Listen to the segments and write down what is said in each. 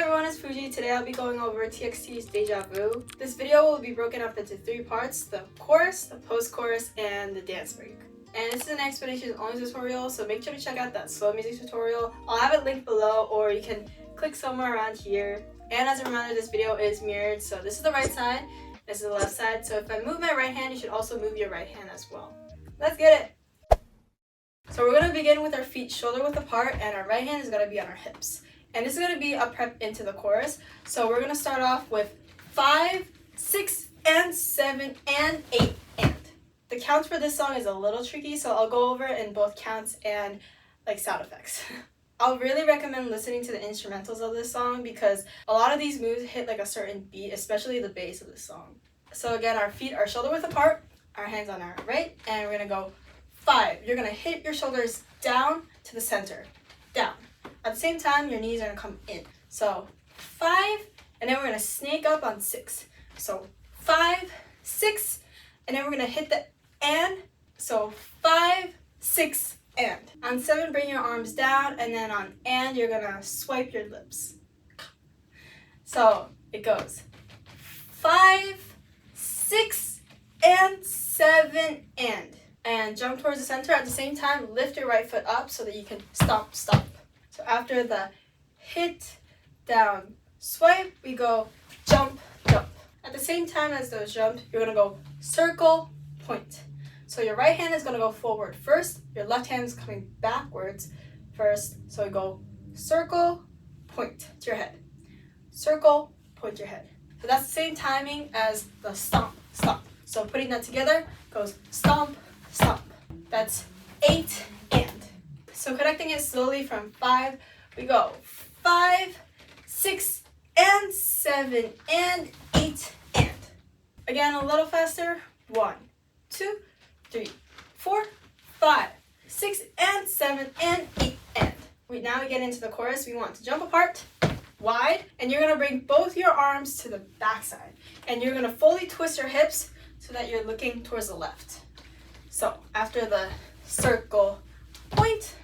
everyone, it's Fuji. Today I'll be going over TXT's Deja Vu. This video will be broken up into 3 parts: the chorus, the post-chorus, and the dance break. And this is an explanation only tutorial, so make sure to check out that slow music tutorial. I'll have it linked below, or you can click somewhere around here. And as a reminder, this video is mirrored, so this is the right side, this is the left side. So if I move my right hand, you should also move your right hand as well. Let's get it! So we're going to begin with our feet shoulder width apart, and our right hand is going to be on our hips. And this is going to be a prep into the chorus. So we're going to start off with 5, 6, and 7, and 8, and. The counts for this song is a little tricky, so I'll go over it in both counts and like sound effects. I'll really recommend listening to the instrumentals of this song because a lot of these moves hit like a certain beat, especially the bass of this song. So again, our feet are shoulder width apart, our hands on our right, and we're going to go 5. You're going to hit your shoulders down to the center, down. At the same time, your knees are going to come in. So 5, and then we're going to snake up on 6. So 5, 6, and then we're going to hit the and. So 5, 6, and. On 7, bring your arms down, and then on and, you're going to swipe your lips. So it goes 5, 6, and 7, and. And jump towards the center. At the same time, lift your right foot up so that you can stomp, stomp. So after the hit, down, swipe, we go jump, jump. At the same time as those jumps, you're going to go circle, point. So your right hand is going to go forward first. Your left hand is coming backwards first. So we go circle, point to your head. Circle, point to your head. So that's the same timing as the stomp, stomp. So putting that together goes stomp, stomp. That's 8, and. So connecting it slowly from 5, we go 5, 6, and 7, and 8, and. Again, a little faster. 1, 2, 3, 4, 5, 6, and 7, and 8, and. Now we get into the chorus. We want to jump apart, wide, and you're going to bring both your arms to the back side. And you're going to fully twist your hips so that you're looking towards the left. So after the circle, point,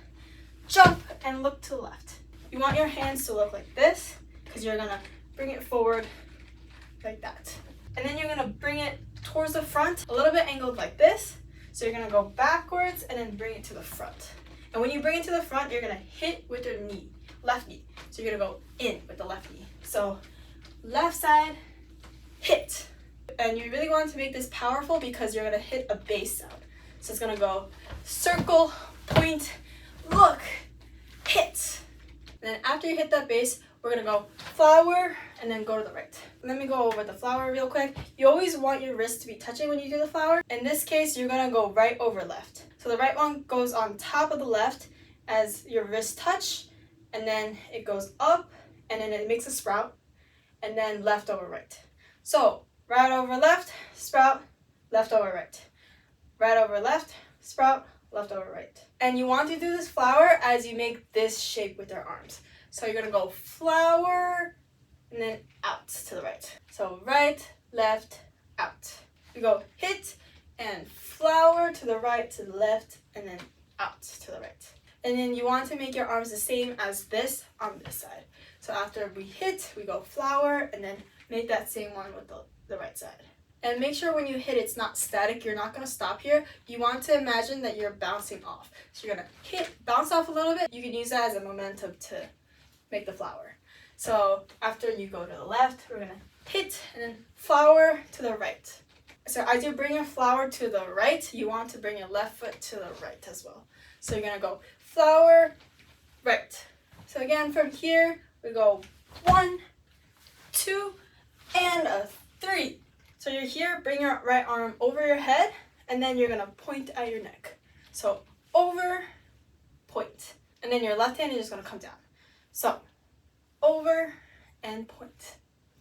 jump, and look to the left. You want your hands to look like this because you're going to bring it forward like that. And then you're going to bring it towards the front, a little bit angled like this. So you're going to go backwards and then bring it to the front. And when you bring it to the front, you're going to hit with your knee, left knee. So you're going to go in with the left knee. So left side, hit. And you really want to make this powerful because you're going to hit a bass sound. So it's going to go circle, point, look, hit. And then after you hit that bass, we're going to go flower and then go to the right. Let me go over the flower real quick. You always want your wrist to be touching when you do the flower. In this case, you're going to go right over left. So the right one goes on top of the left as your wrist touch, and then it goes up, and then it makes a sprout, and then left over right. So right over left, sprout, left over right. Right over left, sprout, left over right. And you want to do this flower as you make this shape with your arms. So you're going to go flower and then out to the right. So right, left, out. We go hit and flower to the right, to the left, and then out to the right. And then you want to make your arms the same as this on this side. So after we hit, we go flower and then make that same one with the right side. And make sure when you hit, it's not static. You're not going to stop here. You want to imagine that you're bouncing off. So you're going to hit, bounce off a little bit. You can use that as a momentum to make the flower. So after you go to the left, we're going to hit and then flower to the right. So as you bring your flower to the right, you want to bring your left foot to the right as well. So you're going to go flower, right. So again, from here, we go 1, 2, and a 3. So you're here, bring your right arm over your head, and then you're going to point at your neck. So over, point. And then your left hand is just going to come down. So over and point.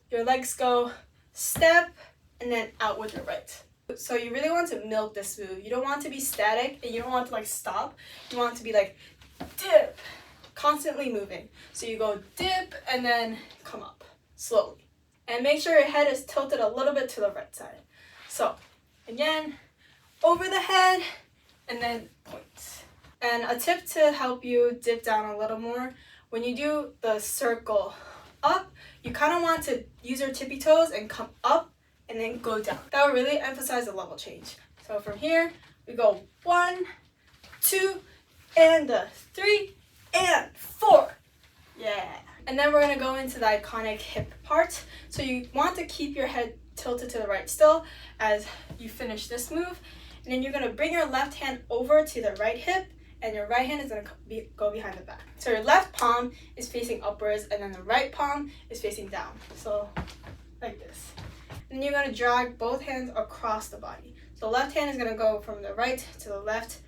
Your legs go step and then out with your right. So you really want to milk this move. You don't want to be static and you don't want to like stop. You want to be like dip, constantly moving. So you go dip and then come up slowly. And make sure your head is tilted a little bit to the right side. So again, over the head and then point. And a tip to help you dip down a little more, when you do the circle up, you kind of want to use your tippy toes and come up and then go down. That will really emphasize the level change. So from here, we go 1, 2, and 3, and 4. Yeah. And then we're going to go into the iconic hip part. So you want to keep your head tilted to the right still as you finish this move. And then you're going to bring your left hand over to the right hip, and your right hand is going to go behind the back. So your left palm is facing upwards, and then the right palm is facing down. So like this. And then you're going to drag both hands across the body. So the left hand is going to go from the right to the left,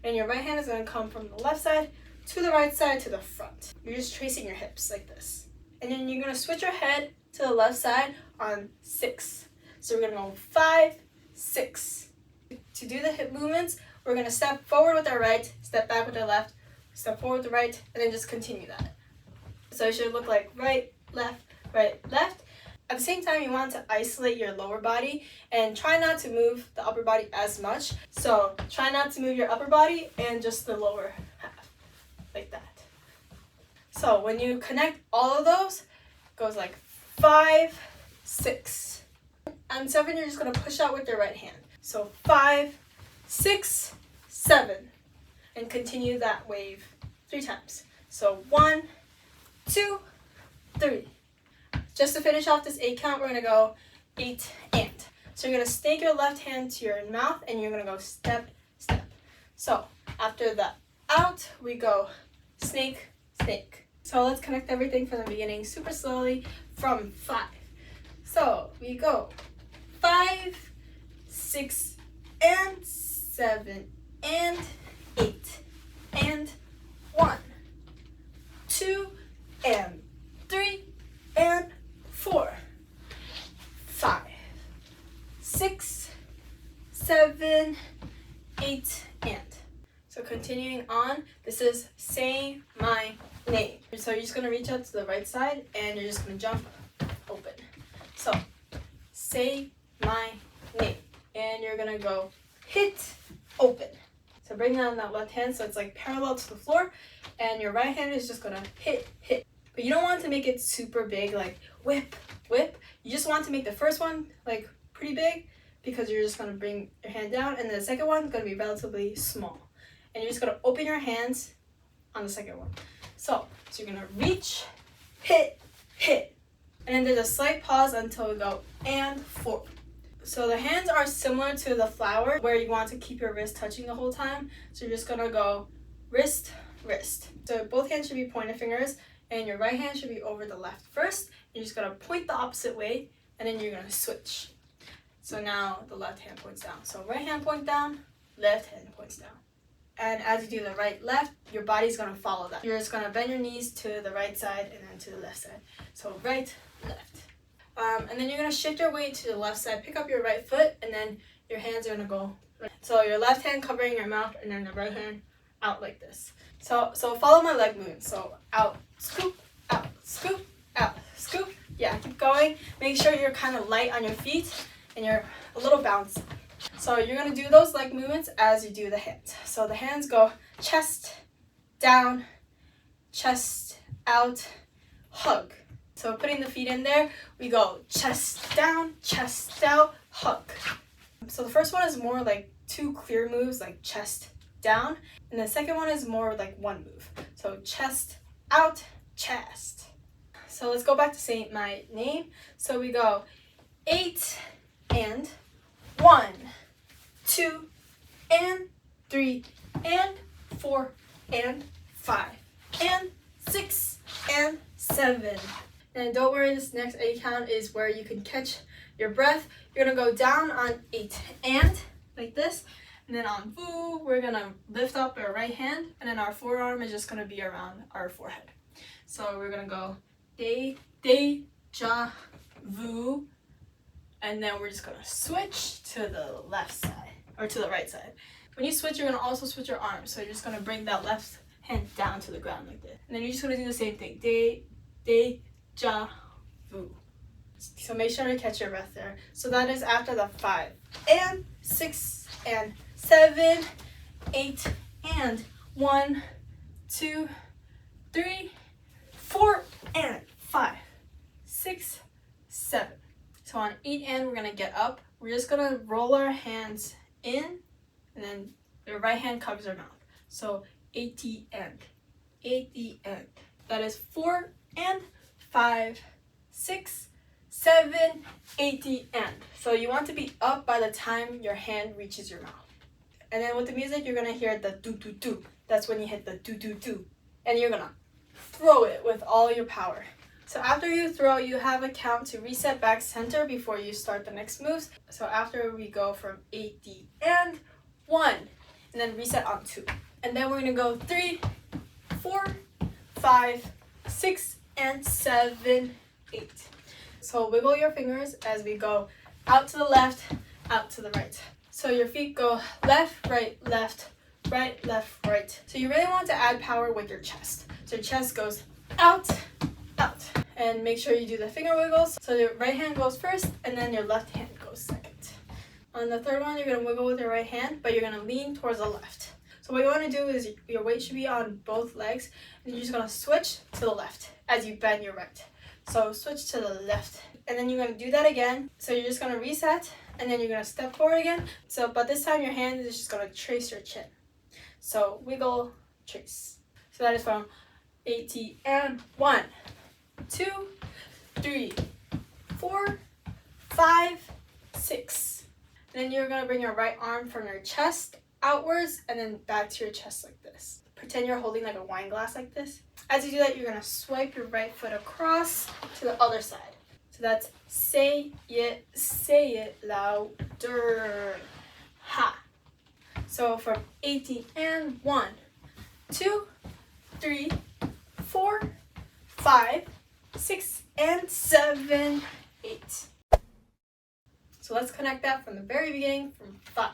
and your right hand is going to come from the left side to the right side to the front. You're just tracing your hips like this. And then you're going to switch your head to the left side on 6. So we're going to go 5, 6. To do the hip movements, we're going to step forward with our right, step back with our left, step forward with the right, and then just continue that. So it should look like right, left, right, left. At the same time, you want to isolate your lower body and try not to move the upper body as much. So try not to move your upper body and just the lower half, like that. So when you connect all of those, it goes like 5, 6. On 7, you're just going to push out with your right hand. So 5, 6, 7. And continue that wave 3 times. So 1, 2, 3. Just to finish off this 8 count, we're going to go 8 and. So you're going to snake your left hand to your mouth, and you're going to go step, step. So after the out, we go snake, snake. So let's connect everything from the beginning super slowly from 5. So we go 5, 6, and 7, and 8, and 1, 2, and 3, and 4, 5, 6, 7, 8, and. So continuing on, this is say my name. So you're just going to reach out to the right side, and you're just going to jump open. So say my name, and you're going to go hit open. So bring down that left hand so it's like parallel to the floor, and your right hand is just going to hit, hit. But you don't want to make it super big, like whip, whip. You just want to make the first one like pretty big, because you're just going to bring your hand down, and the second one is going to be relatively small. And you're just going to open your hands on the second one. So you're going to reach, hit, hit. And then there's a slight pause until we go and 4. So the hands are similar to the flower, where you want to keep your wrist touching the whole time. So you're just going to go wrist, wrist. So both hands should be pointer fingers, and your right hand should be over the left first. You're just going to point the opposite way, and then you're going to switch. So now the left hand points down. So right hand point down, left hand points down. And as you do the right, left, your body's going to follow that. You're just going to bend your knees to the right side and then to the left side. So right, left. And then you're going to shift your weight to the left side. Pick up your right foot, and then your hands are going to go right. So your left hand covering your mouth, and then the right hand out like this. So follow my leg movement. So out, scoop, out, scoop, out, scoop. Yeah, keep going. Make sure you're kind of light on your feet and you're a little bouncy. So you're going to do those leg movements as you do the hands. So the hands go chest, down, chest, out, hug. So putting the feet in there, we go chest down, chest out, hug. So the first one is more like 2 clear moves, like chest down. And the second one is more like 1 move. So chest out, chest. So let's go back to say my name. So we go 8 and 1, 2, and 3, and 4, and 5, and 6, and 7. And don't worry, this next 8 count is where you can catch your breath. You're going to go down on 8 and, like this. And then on VU, we're going to lift up our right hand, and then our forearm is just going to be around our forehead. So we're going to go DEJA VU, and then we're just going to switch to the left side, or to the right side. When you switch, you're going to also switch your arms. So you're just going to bring that left hand down to the ground like this. And then you're just going to do the same thing. DEJA VU. So make sure to catch your breath there. So that is after the 5 and 6 and 7, 8 and 1, 2, 3, 4 and 5, 6 So on 8 and we're gonna get up. We're just gonna roll our hands in, and then the right hand covers our mouth. So 80 and 80 and. That is 4 and 5, 6, 7, 80 and. So you want to be up by the time your hand reaches your mouth. And then with the music, you're gonna hear the do do do. That's when you hit the do do do, and you're gonna throw it with all your power. So after you throw, you have a count to reset back center before you start the next moves. So after we go from 80 and 1, and then reset on 2. And then we're gonna go 3, 4, 5, 6, and 7, 8. So wiggle your fingers as we go out to the left, out to the right. So your feet go left, right, left, right, left, right. So you really want to add power with your chest. So your chest goes out, out. And make sure you do the finger wiggles. So your right hand goes first, and then your left hand goes second. On the third one, you're gonna wiggle with your right hand, but you're gonna lean towards the left. So what you wanna do is your weight should be on both legs, and you're just gonna switch to the left as you bend your right. So switch to the left. And then you're gonna do that again. So you're just gonna reset, and then you're gonna step forward again. So, but this time your hand is just gonna trace your chin. So wiggle, trace. So that is from 80 and 1, 2, 3, 4, 5, 6. And then you're gonna bring your right arm from your chest outwards and then back to your chest like this. Pretend you're holding like a wine glass like this. As you do that, you're gonna swipe your right foot across to the other side. So that's say it louder. Ha. So from 80 and 1, 2, 3, 4, 5, 6, and 7, 8. So let's connect that from the very beginning from 5.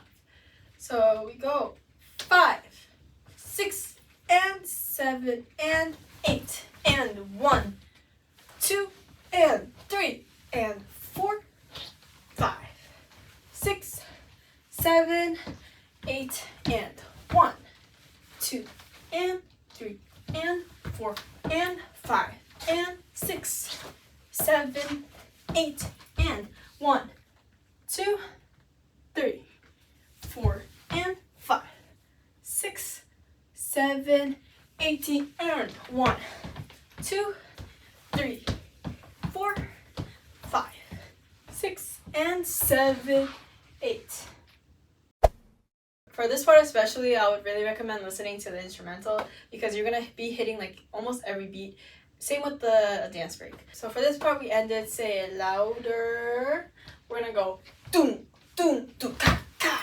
So we go 5, 6, and 7, and 8, and 1, 2, and 3, and 4, 5, 6, 7, 8, and 1, 2, and 3, and 4, and 5, and 6, 7, 8, and 1, 2, 3, 4, and 5, 6, 7, 8, and 1, 2, 3, 4, 5, 6, and 7, 8. For this part especially, I would really recommend listening to the instrumental because you're gonna be hitting like almost every beat. Same with the dance break. So for this part, we ended say it louder. We're gonna go doom, doom, doom, ka, ka.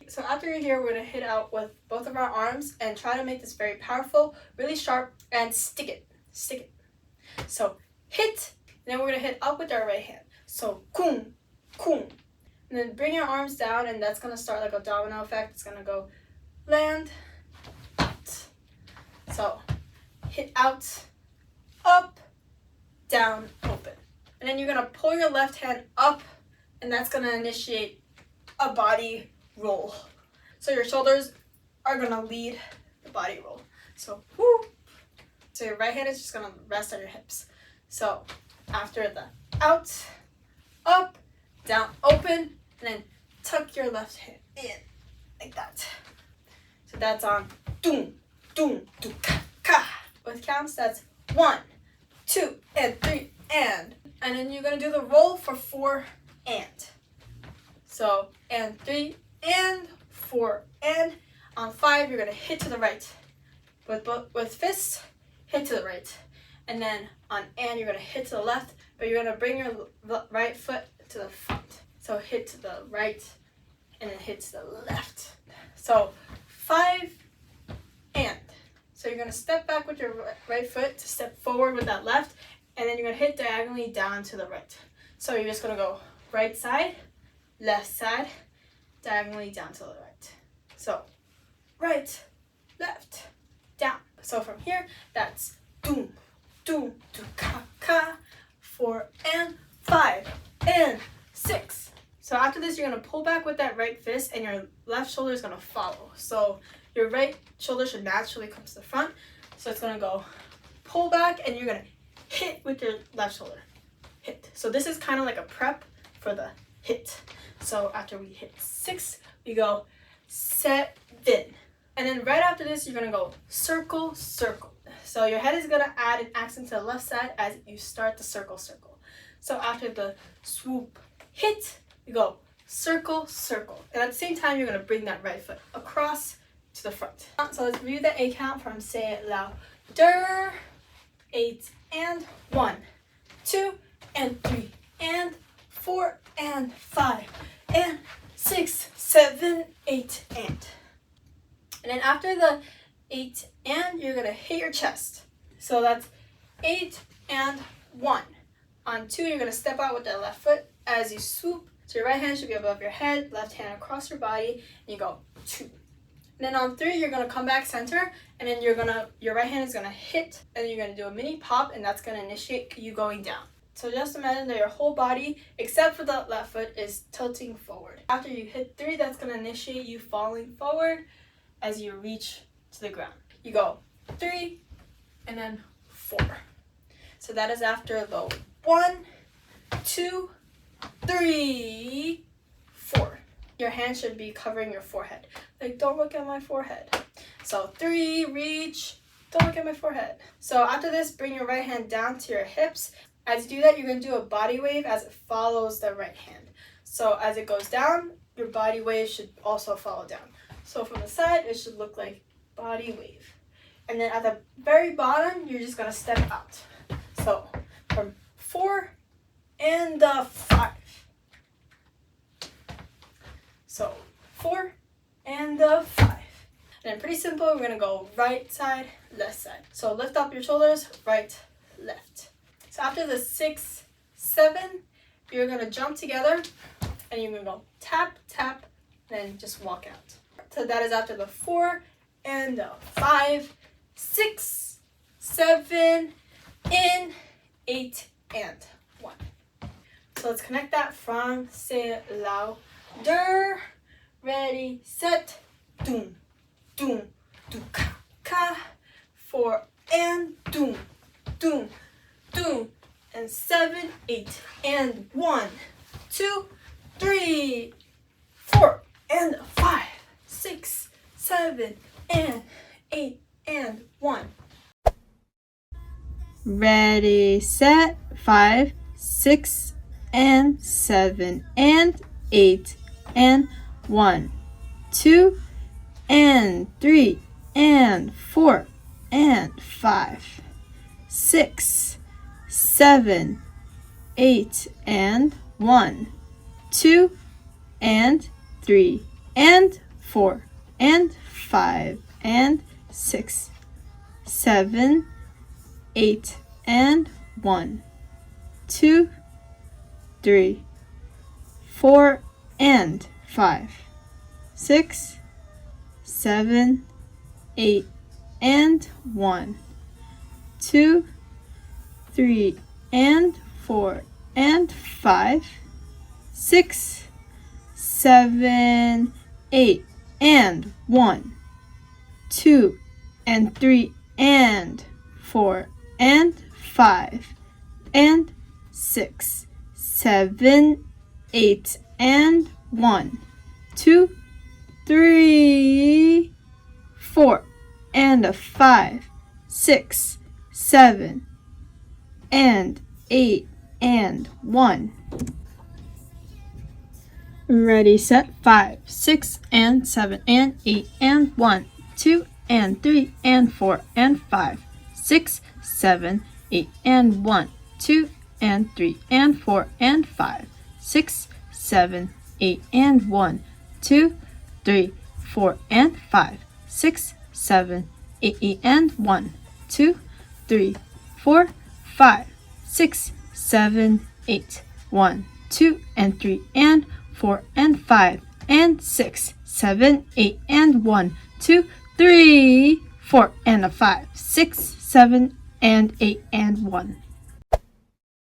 So after you're here, we're gonna hit out with both of our arms and try to make this very powerful, really sharp, and stick it, stick it. So hit, and then we're gonna hit up with our right hand. So kum, kum. And then bring your arms down, and that's gonna start like a domino effect. It's gonna go land, out. So hit out, up, down, open. And then you're gonna pull your left hand up, and that's gonna initiate a body roll. So your shoulders are gonna lead the body roll. So whoo. So your right hand is just gonna rest on your hips. So after the out, up, down, open, and then tuck your left hand in like that. So that's on doom, doom, doom, ka, ka. With counts, that's 1, 2, and 3, and then you're gonna do the roll for 4 and. So and 3 and 4 and. On 5, you're gonna hit to the right. With fists, hit to the right. And then on and, you're gonna hit to the left, but you're gonna bring your right foot to the front. So hit to the right, and then hit to the left. So 5 and. So you're gonna step back with your right foot to step forward with that left, and then you're gonna hit diagonally down to the right. So you're just gonna go right side, left side, diagonally down to the right. So right, left, down. So from here, that's doom, doom, doom, ka, ka, 4 and 5 and 6. So after this, you're gonna pull back with that right fist, and your left shoulder is gonna follow. So your right shoulder should naturally come to the front. So it's gonna go pull back, and you're gonna hit with your left shoulder. Hit. So this is kind of like a prep for the hit. So after we hit 6, we go 7. And then right after this, you're gonna go circle, circle. So your head is gonna add an accent to the left side as you start the circle, circle. So after the swoop hit, you go circle, circle. And at the same time, you're gonna bring that right foot across to the front. So let's review the 8 count from say it louder. 8 and 1, 2 and 3 and 4 and 5 and 6, 7, 8 and. And then after the 8 and, you're gonna hit your chest. So that's 8 and 1. On 2, you're gonna step out with the left foot as you swoop. So your right hand should be above your head, left hand across your body, and you go 2. And then on 3, you're gonna come back center, and then your right hand is gonna hit, and you're gonna do a mini pop, and that's gonna initiate you going down. So just imagine that your whole body, except for the left foot, is tilting forward. After you hit 3, that's gonna initiate you falling forward as you reach to the ground. You go 3, and then 4. So that is after the 1, 2, 3, 4. Your hand should be covering your forehead. Like, don't look at my forehead. So 3, reach, don't look at my forehead. So after this, bring your right hand down to your hips. As you do that, you're gonna do a body wave as it follows the right hand. So as it goes down, your body wave should also follow down. So from the side, it should look like body wave. And then at the very bottom, you're just gonna step out. So from 4 and 5. So 4 and 5. And then pretty simple, we're gonna go right side, left side. So lift up your shoulders, right, left. So after the 6, 7, you're gonna jump together and you're gonna go tap, tap, and then just walk out. So that is after the 4 and 5, 6, 7, in, 8, and 1. So let's connect that from say it louder. Ready, set, doom, doom, do ka ka. 4 and doom, doom, doom, and 7, 8, and 1, 2, 3, 4, and 5, 6, 7, and 8, and 1. Ready, set, 5, 6, and 7, and 8, and 1, 2, and 3, and 4, and 5, 6, 7, 8, and 1, 2, and 3, and 4, and 5, and 6, 7, 8, and 1, 2, 3, 4, and 5, 6, 7, 8, and 1, 2, 3, and 4, and 5, 6, 7, 8, and 1, 2, and 3, and 4, and 5, and 6, 7, 8, and 1, 2, 3, 4, and 5, 6, 7, and 8, and 1. Ready, set, 5, 6, and 7, and 8, and 1, 2, and 3, and 4, and 5, 6, 7, 8, and 1, 2, and 3, and 4, and 5, 6, 7, 8, and 1, 2, 3, 4, and 5, 6, 7, 8, and 1, 2, 3, 4, 5, 6, 7, 8, 1, 2, and 3, and 4, and 5, and 6, 7, 8, and 1, 2, 3, 4, and 5, 6, 7, and 8, and 1.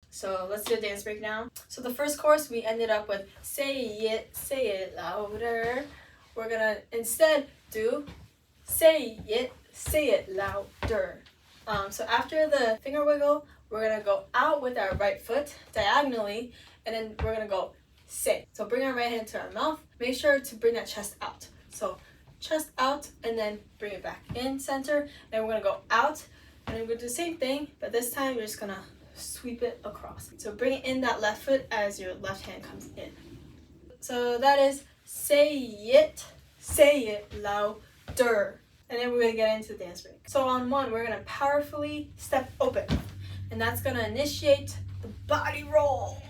So let's do a dance break now. So the first chorus, we ended up with say it louder. We're gonna instead do say it louder. So after the finger wiggle, we're gonna go out with our right foot diagonally, and then we're gonna go se. So bring our right hand to our mouth. Make sure to bring that chest out. So chest out, and then bring it back in center. And we're gonna go out, and then we're gonna do the same thing, but this time you're just gonna sweep it across. So bring in that left foot as your left hand comes in. So that is say it louder. And then we're gonna get into the dance break. So on 1, we're gonna powerfully step open, and that's gonna initiate the body roll.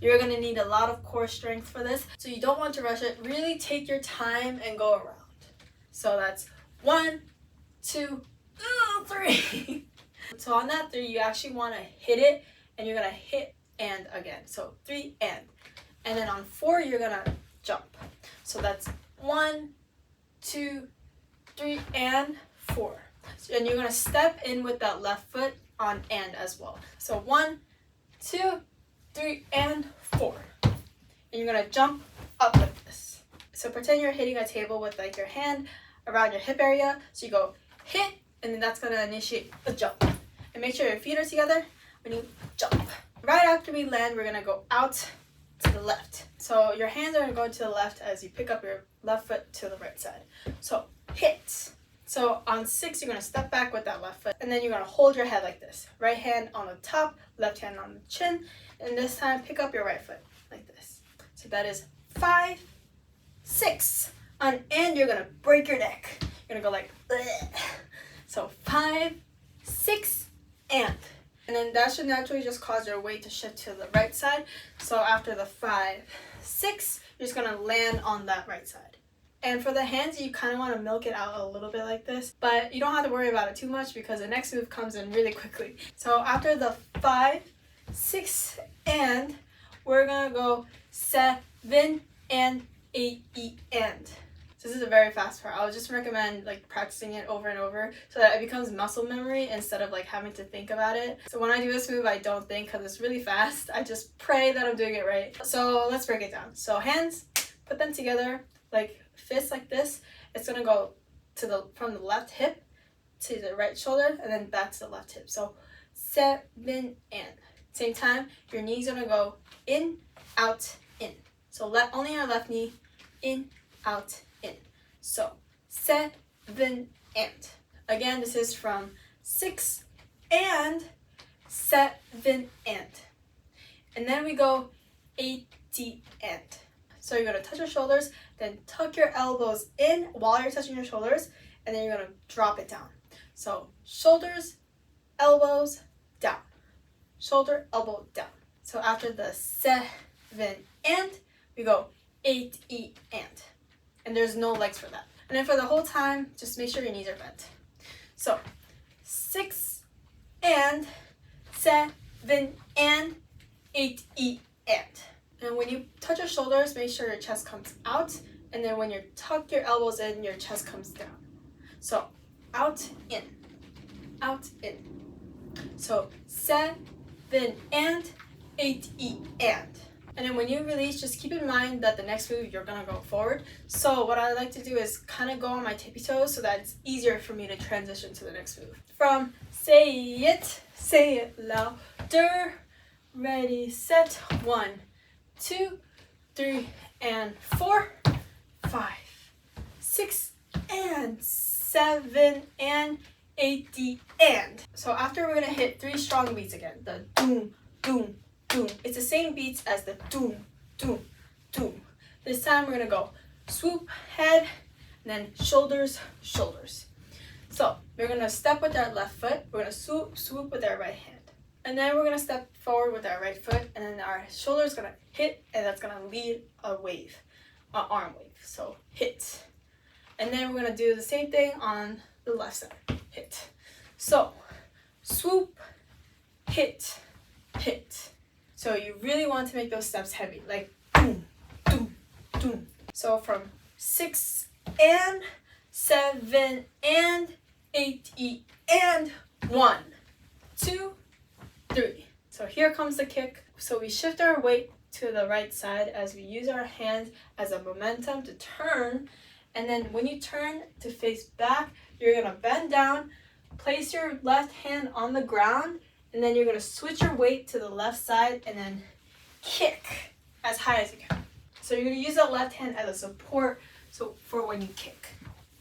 You're gonna need a lot of core strength for this, so you don't want to rush it. Really take your time and go around. So that's 1, 2, 3. So on that 3, you actually want to hit it, and you're gonna hit and again. So 3 and then on 4, you're gonna jump. So that's 1, 2, 3 and 4. And you're gonna step in with that left foot on and as well. So 1, 2, 3 and 4. And you're gonna jump up like this. So pretend you're hitting a table with like your hand around your hip area. So you go hit, and then that's gonna initiate a jump. And make sure your feet are together when you jump. Right after we land, we're gonna go out to the left. So your hands are gonna go to the left as you pick up your left foot to the right side. So hit. So on 6, you're gonna step back with that left foot, and then you're gonna hold your head like this. Right hand on the top, left hand on the chin, and this time pick up your right foot like this. So that is 5, 6. On and you're gonna break your neck. You're gonna go like bleh. So 5, 6 and then that should naturally just cause your weight to shift to the right side. So after the 5, 6, you're just gonna land on that right side. And for the hands, you kind of want to milk it out a little bit like this, but you don't have to worry about it too much because the next move comes in really quickly. So after the 5, 6 and, we're gonna go 7 and 8 and. So this is a very fast part. I would just recommend like practicing it over and over so that it becomes muscle memory instead of like having to think about it. So when I do this move, I don't think because it's really fast. I just pray that I'm doing it right. So let's break it down. So hands, put them together like fists like this. It's gonna go to from the left hip to the right shoulder and then back to the left hip. So 7 and. Same time, your knee's gonna go in, out, in. So only our left knee, in, out, in. So 7 and. Again, this is from 6 and 7 and. And then we go 8 and. So you're gonna touch your shoulders, then tuck your elbows in while you're touching your shoulders, and then you're gonna drop it down. So shoulders, elbows, down. Shoulder, elbow, down. So after the 7 and, we go 8 and. And there's no legs for that. And then for the whole time, just make sure your knees are bent. So 6 and, 7 and, 8 and. And when you touch your shoulders, make sure your chest comes out. And then when you tuck your elbows in, your chest comes down. So out, in, out, in. So 7 and, 8 and. And then when you release, just keep in mind that the next move you're gonna go forward. So what I like to do is kind of go on my tippy toes so that it's easier for me to transition to the next move. From say it louder, ready, set, 1, 2, 3, and 4, 5, 6, and 7, and 8 and. So after we're gonna hit 3 strong beats again, the doom, doom, doom. It's the same beats as the doom, doom, doom. This time we're gonna go swoop, head, and then shoulders, shoulders. So we're gonna step with our left foot, we're gonna swoop, swoop with our right hand. And then we're gonna step forward with our right foot, and then our shoulder's gonna hit, and that's gonna lead a wave, an arm wave. So hit. And then we're gonna do the same thing on the left side, hit. So swoop, hit, hit. So you really want to make those steps heavy, like doom, doom, doom. So from 6 and, 7 and, 8 and, 1, 2, 3. So here comes the kick. So we shift our weight to the right side as we use our hands as a momentum to turn. And then when you turn to face back, you're gonna bend down, place your left hand on the ground, and then you're gonna switch your weight to the left side and then kick as high as you can. So you're gonna use the left hand as a support for when you kick.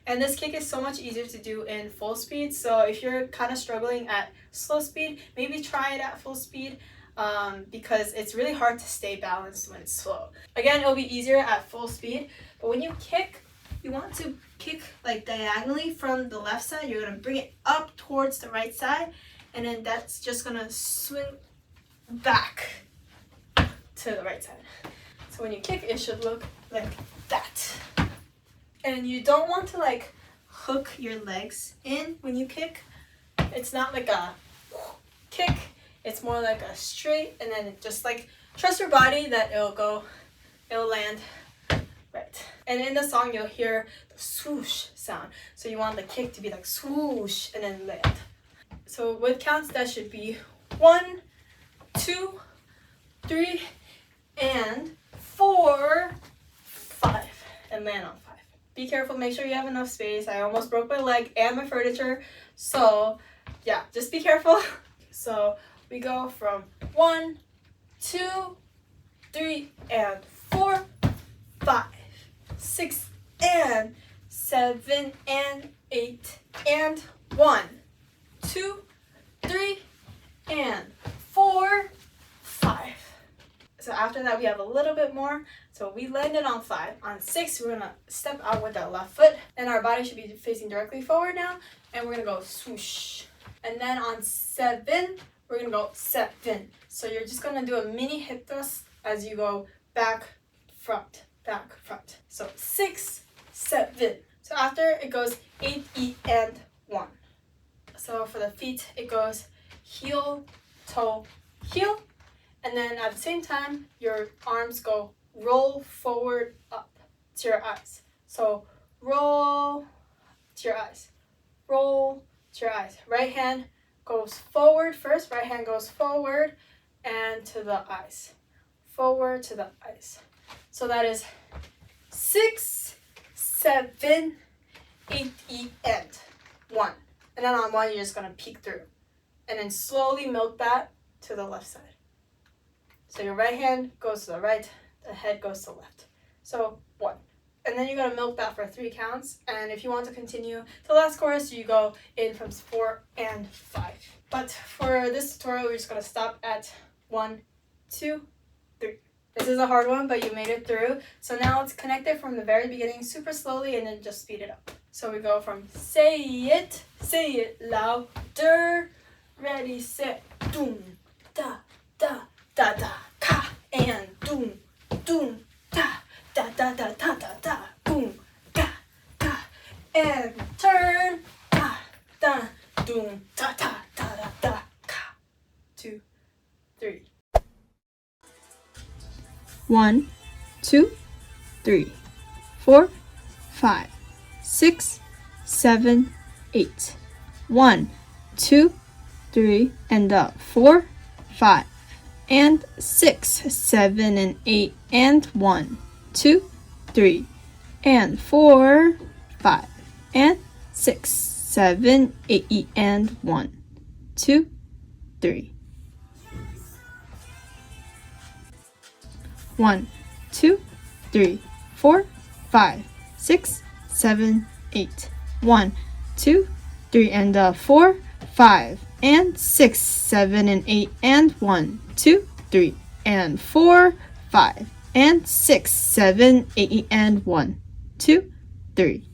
And this kick is so much easier to do in full speed. So if you're kind of struggling at slow speed, maybe try it at full speed because it's really hard to stay balanced when it's slow. Again, it'll be easier at full speed, but when you kick, you want to kick like diagonally from the left side. You're gonna bring it up towards the right side, and then that's just gonna swing back to the right side. So when you kick, it should look like that. And you don't want to like hook your legs in when you kick. It's not like a kick, it's more like a straight, and then just like trust your body that it'll land right. And in the song you'll hear the swoosh sound. So you want the kick to be like swoosh and then land. So with counts that should be 1, 2, 3, and 4, 5, and land on 5. Be careful, make sure you have enough space. I almost broke my leg and my furniture. So yeah, just be careful. So we go from 1, 2, 3, and 4, 5, 6, and 7, and 8, and 1, 2, 3, and 4, 5. So after that, we have a little bit more. So we landed on 5. On 6, we're gonna step out with our left foot, and our body should be facing directly forward now. And we're gonna go swoosh. And then on 7, we're gonna go 7. So you're just gonna do a mini hip thrust as you go back, front, back, front. So 6, 7. So after it goes 8, E, and 1. So for the feet, it goes heel, toe, heel. And then at the same time, your arms go roll forward up to your eyes. So roll to your eyes. Roll to your eyes. Right hand goes forward first. Right hand goes forward and to the eyes. Forward to the eyes. So that is 6, 7, 8, E, and 1. And then on 1, you're just going to peek through. And then slowly milk that to the left side. So your right hand goes to the right, the head goes to the left. So 1. And then you're going to milk that for 3 counts. And if you want to continue to the last chorus, you go in from 4 and 5. But for this tutorial, we're just going to stop at 1, 2, 3. This is a hard one, but you made it through. So now let's connect it from the very beginning super slowly and then just speed it up. So we go from say it louder, ready, set, doom, da, da, da, da, ka, and doom, doom, da, da, da, da, da, da, da, boom, ga, ga, and turn, da, da, doom, da, da, da, da, da, ka. 2, 3. 1, 2, 3, 4, 5, 6, 7, 8. 1, 2, 3, and up. 4, 5, and 6, 7, and 8, and 1, 2, 3, and 4, 5, and 6, 7, 8, and 1, 2, 3. 1, 2, 3, 4, 5, 6, 7, 8. 1, 2, 3, and 4, 5, and 6, 7, and 8, and 1, 2, 3, and 4, 5, and 6, 7, 8, and 1, 2, 3.